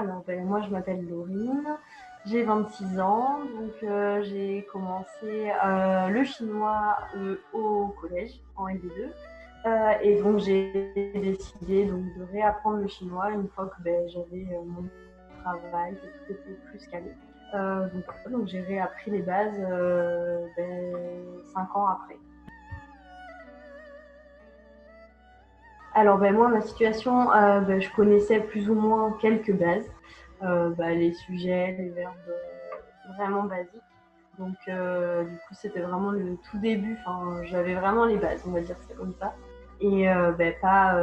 Alors, moi, je m'appelle Laurine, j'ai 26 ans, donc j'ai commencé le chinois au collège, en LV2. Et donc, j'ai décidé donc, de réapprendre le chinois une fois que j'avais mon travail, que tout était plus calé. Donc j'ai réappris les bases 5 ans après. Alors moi, ma situation, je connaissais plus ou moins quelques bases, les sujets, les verbes vraiment basiques. Donc du coup, c'était vraiment le tout début. Enfin, j'avais vraiment les bases, on va dire c'est comme ça. Et pas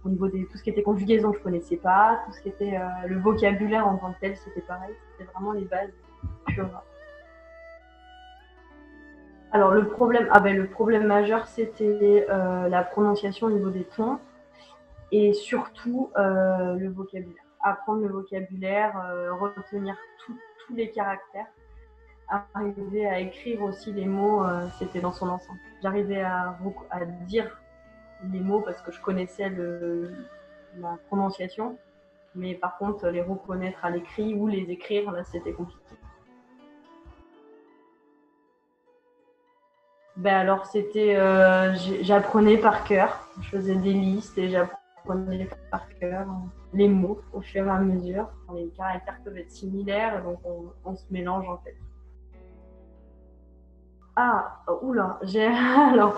au niveau de tout ce qui était conjugaison, je connaissais pas. Tout ce qui était le vocabulaire en tant que tel, c'était pareil. C'était vraiment les bases pures. Alors le problème majeur, c'était la prononciation au niveau des tons. Et surtout le vocabulaire. Apprendre le vocabulaire, retenir tous les caractères, arriver à écrire aussi les mots, c'était dans son ensemble. J'arrivais à dire les mots parce que je connaissais la prononciation, mais par contre les reconnaître à l'écrit ou les écrire, là c'était compliqué. Alors c'était, j'apprenais par cœur, je faisais des listes et j'apprenais par cœur les mots au fur et à mesure. Les caractères peuvent être similaires, donc on se mélange en fait. Ah, oula, alors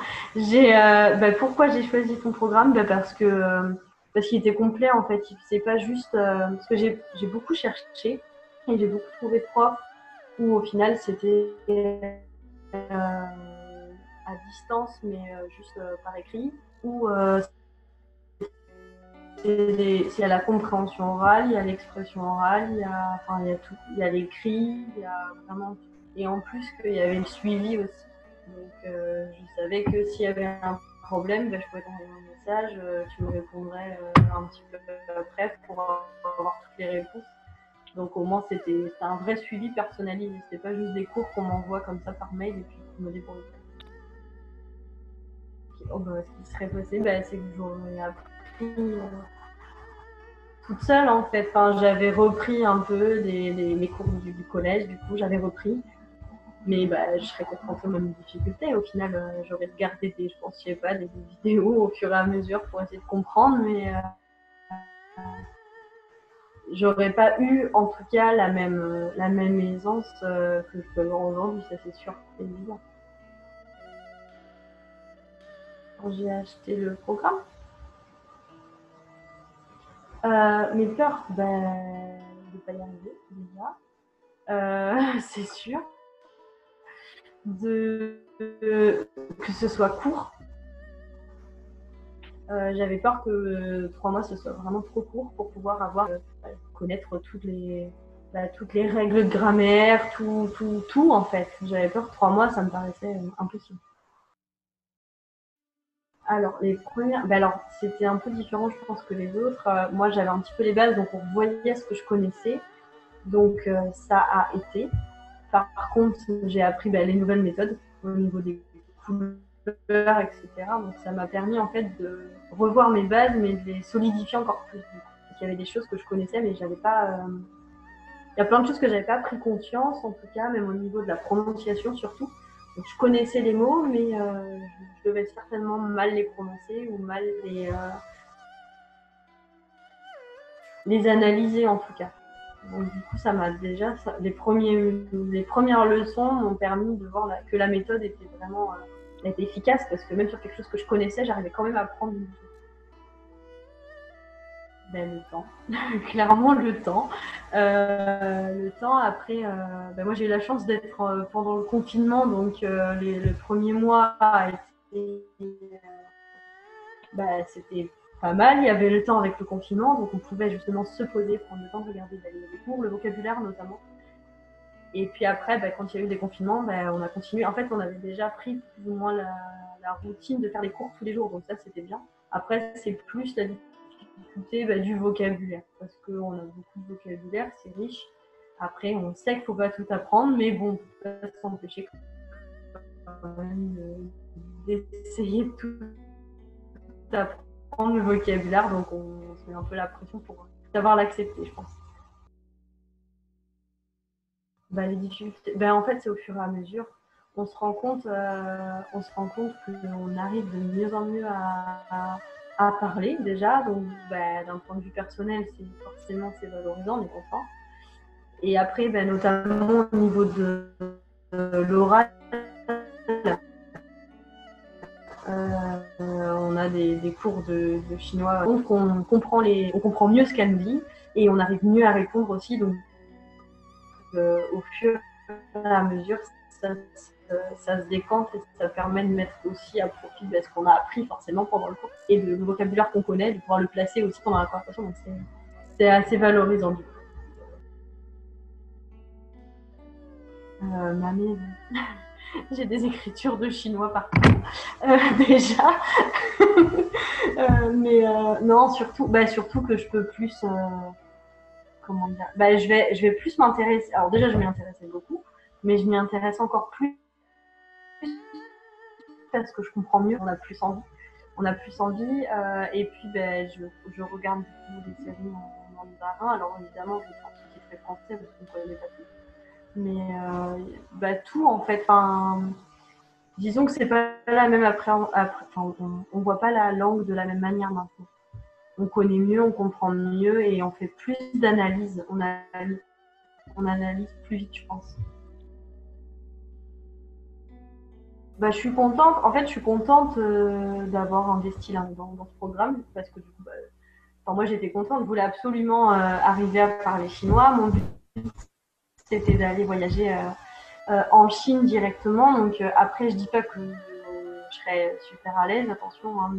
pourquoi j'ai choisi ton programme? Parce qu'il était complet en fait. C'est pas juste parce que j'ai beaucoup cherché et j'ai beaucoup trouvé de profs où au final c'était à distance, mais juste par écrit, ou c'est à la compréhension orale, il y a l'expression orale, il y a tout, il y a l'écrit, il y a vraiment tout. Et en plus qu'il y avait le suivi aussi. Donc je savais que s'il y avait un problème, je pouvais t'envoyer un message, tu me répondrais un petit peu après pour avoir toutes les réponses. Donc au moins c'était un vrai suivi personnalisé, c'était pas juste des cours qu'on m'envoie comme ça par mail et puis je me débrouille. Ce qui serait passé, c'est que j'aurais appris toute seule en fait. Enfin, j'avais repris un peu mes cours du collège, du coup j'avais repris. Mais je serais confrontée aux mêmes difficultés. Au final, j'aurais gardé je pense, je sais pas, des vidéos au fur et à mesure pour essayer de comprendre, mais j'aurais pas eu en tout cas la même aisance que je peux avoir aujourd'hui, ça c'est sûr, c'est évident. Quand j'ai acheté le programme, mes peurs, de pas y arriver déjà, c'est sûr, que ce soit court. J'avais peur que 3 mois ce soit vraiment trop court pour pouvoir connaître toutes les règles de grammaire, tout en fait. J'avais peur que 3 mois, ça me paraissait impossible. Alors, les premières, c'était un peu différent, je pense, que les autres. Moi, j'avais un petit peu les bases, donc on voyait ce que je connaissais. Donc, ça a été. Par contre, j'ai appris les nouvelles méthodes au niveau des couleurs, etc. Donc, ça m'a permis, en fait, de revoir mes bases, mais de les solidifier encore plus. Il y avait des choses que je connaissais, mais j'avais pas. Il y a plein de choses que j'avais pas pris conscience, en tout cas, même au niveau de la prononciation surtout. Donc, je connaissais les mots, mais je devais certainement mal les prononcer ou mal les analyser en tout cas. Donc du coup, ça m'a déjà les premières leçons m'ont permis de voir que la méthode était vraiment était efficace parce que même sur quelque chose que je connaissais, j'arrivais quand même à apprendre une chose. Le temps, clairement le temps. Le temps après, moi j'ai eu la chance d'être pendant le confinement, donc le premier mois a été, c'était pas mal. Il y avait le temps avec le confinement, donc on pouvait justement se poser, prendre le temps de regarder les cours, le vocabulaire notamment. Et puis après, quand il y a eu des confinements, on a continué. En fait, on avait déjà pris plus ou moins la routine de faire les cours tous les jours, donc ça c'était bien. Après, c'est plus la difficulté du vocabulaire, parce qu'on a beaucoup de vocabulaire, c'est riche. Après, on sait qu'il ne faut pas tout apprendre, mais bon, on peut pas s'empêcher quand même d'essayer de tout apprendre le vocabulaire, donc on se met un peu la pression pour savoir l'accepter, je pense. Les difficultés, en fait, c'est au fur et à mesure. On se rend compte qu'on arrive de mieux en mieux à parler déjà. Donc, d'un point de vue personnel, c'est valorisant, on est content. Et après, notamment au niveau de l'oral, on a des cours de chinois. Donc, on comprend mieux ce qu'elle nous dit et on arrive mieux à répondre aussi. Donc, au fur et à mesure, ça, ça se décante et ça permet de mettre aussi à profit ce qu'on a appris forcément pendant le cours et le vocabulaire qu'on connaît, de pouvoir le placer aussi pendant la conversation. Donc, c'est assez valorisant du coup. Mamie, j'ai des écritures de chinois partout. Déjà. Non, surtout que je peux plus. Comment dire, je vais plus m'intéresser. Alors, déjà, je m'y intéressais beaucoup, mais je m'y intéresse encore plus parce que je comprends mieux. On a plus envie. Et puis, je regarde beaucoup des séries en mandarin. Alors, évidemment, je pense que c'est très français parce qu'on ne connaît pas tout. Mais tout, en fait. Disons que c'est pas la même on voit pas la langue de la même manière maintenant. On connaît mieux, on comprend mieux et on fait plus d'analyse. On analyse plus vite, je pense. Je suis contente. En fait, je suis contente d'avoir investi là, dans ce programme parce que du coup, moi, j'étais contente. Je voulais absolument arriver à parler chinois. Mon but, c'était d'aller voyager en Chine directement. Donc après, je dis pas que je serais super à l'aise, attention, hein,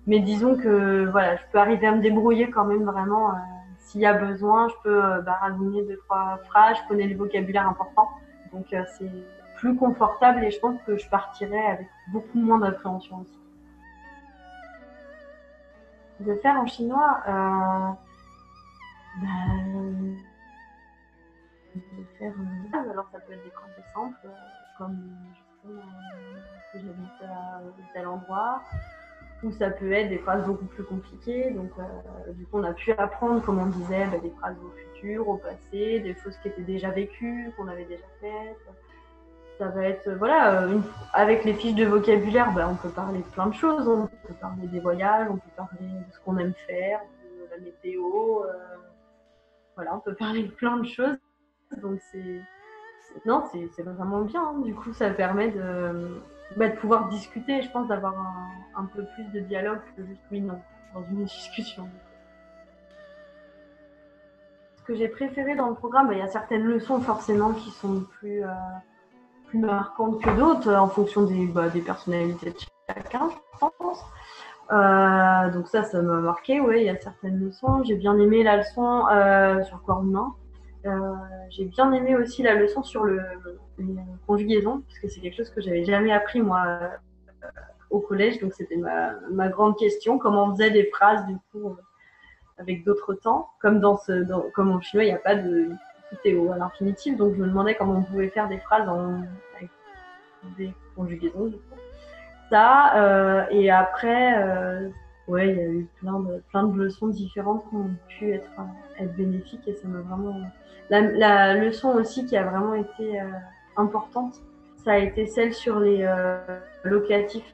mais disons que voilà, je peux arriver à me débrouiller quand même vraiment. S'il y a besoin, je peux rassembler deux trois phrases. Je connais le vocabulaire important, donc c'est plus confortable et je pense que je partirai avec beaucoup moins d'appréhension aussi. De faire en chinois, bah, de faire. Alors ça peut être des cours de samples, comme je sais que j'habite à tel endroit, ou ça peut être des phrases beaucoup plus compliquées. Donc du coup on a pu apprendre, comme on disait, des phrases au futur, au passé, des choses qui étaient déjà vécues, qu'on avait déjà faites. Ça va être, voilà, avec les fiches de vocabulaire, on peut parler de plein de choses. On peut parler des voyages, on peut parler de ce qu'on aime faire, de la météo. Voilà, on peut parler de plein de choses. Donc non, c'est vraiment bien. Hein. Du coup, ça permet de pouvoir discuter, je pense, d'avoir un peu plus de dialogue que juste oui, non, dans une discussion. Ce que j'ai préféré dans le programme, il y a certaines leçons forcément qui sont plus marquantes que d'autres en fonction des personnalités de chacun, je pense. Donc ça m'a marqué, oui, il y a certaines leçons. J'ai bien aimé la leçon sur le corps humain. J'ai bien aimé aussi la leçon sur les conjugaisons, parce que c'est quelque chose que j'avais jamais appris moi au collège, donc c'était ma grande question, comment on faisait des phrases du coup avec d'autres temps, comme en chinois il n'y a pas de tout est à l'infinitif, donc je me demandais comment on pouvait faire des phrases avec des conjugaisons du coup. Ça, et après, ouais, il y a eu plein de leçons différentes qui ont pu être bénéfiques et ça m'a vraiment. La leçon aussi qui a vraiment été importante, ça a été celle sur les locatifs.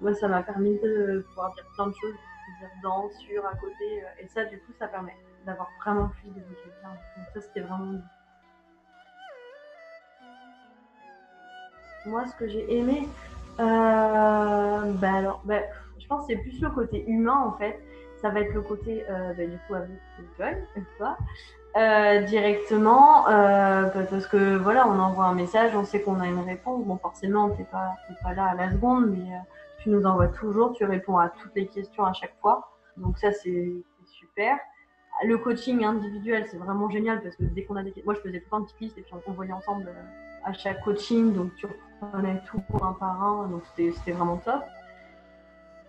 Moi, ça m'a permis de pouvoir dire plein de choses, de dire dans, sur, à côté, et ça, du coup, ça permet d'avoir vraiment plus de vocabulaire. Donc ça, c'était vraiment. Moi, ce que j'ai aimé, je pense que c'est plus le côté humain en fait. Ça va être le côté, du coup, avec Google, quoi, directement, parce que voilà, on envoie un message, on sait qu'on a une réponse. Bon, forcément, t'es pas là à la seconde, mais tu nous envoies toujours, tu réponds à toutes les questions à chaque fois. Donc ça, c'est super. Le coaching individuel, c'est vraiment génial parce que dès qu'on a des questions, moi je faisais plein de petites listes et puis on voyait ensemble à chaque coaching, donc tu reprenais tout un par un, donc c'était vraiment top.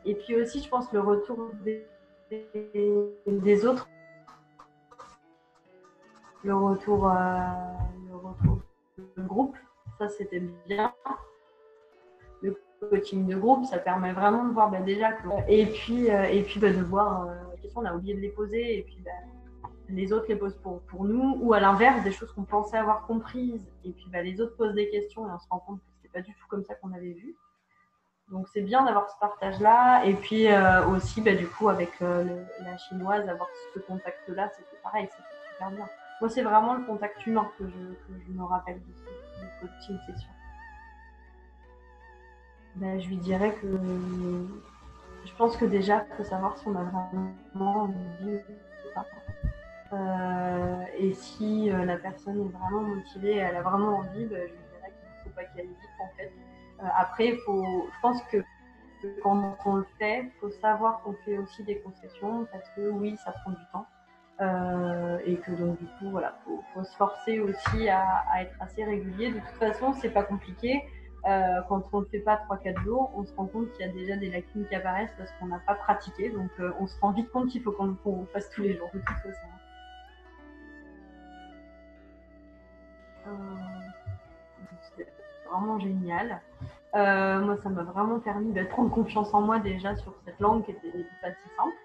Et puis aussi, je pense le retour des autres, le retour de groupe, ça c'était bien. Le coaching de groupe, ça permet vraiment de voir déjà et puis de voir les questions, on a oublié de les poser et puis les autres les posent pour nous, ou à l'inverse, des choses qu'on pensait avoir comprises, et puis les autres posent des questions et on se rend compte que c'est pas du tout comme ça qu'on avait vu. Donc c'est bien d'avoir ce partage-là, et puis aussi du coup avec la chinoise, avoir ce contact-là, c'était pareil, c'était super bien. Moi c'est vraiment le contact humain que je me rappelle de ce coaching session. Je lui dirais que je pense que déjà il faut savoir si on a vraiment envie ou pas. Et si la personne est vraiment motivée, elle a vraiment envie, je lui dirais qu'il ne faut pas qu'elle hésite en fait. Après, je pense que quand on le fait, il faut savoir qu'on fait aussi des concessions parce que oui, ça prend du temps. Et que donc du coup, voilà, faut se forcer aussi à être assez régulier. De toute façon, c'est pas compliqué. Quand on ne le fait pas 3-4 jours, on se rend compte qu'il y a déjà des lacunes qui apparaissent parce qu'on n'a pas pratiqué. Donc on se rend vite compte qu'il faut qu'on fasse tous les jours de toute façon. C'était vraiment génial. Moi, ça m'a vraiment permis de prendre confiance en moi déjà sur cette langue qui était pas si simple.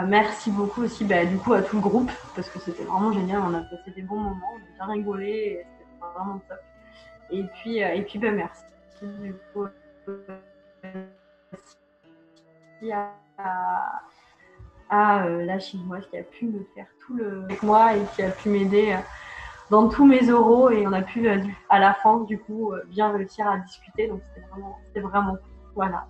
Merci beaucoup aussi du coup à tout le groupe parce que c'était vraiment génial, on a passé des bons moments, on a bien rigolé et c'était vraiment top. Et puis merci du coup à la chinoise qui a pu me faire tout le avec moi et qui a pu m'aider dans tous mes oraux et on a pu à la fin du coup bien réussir à discuter, donc c'était vraiment cool. Voilà.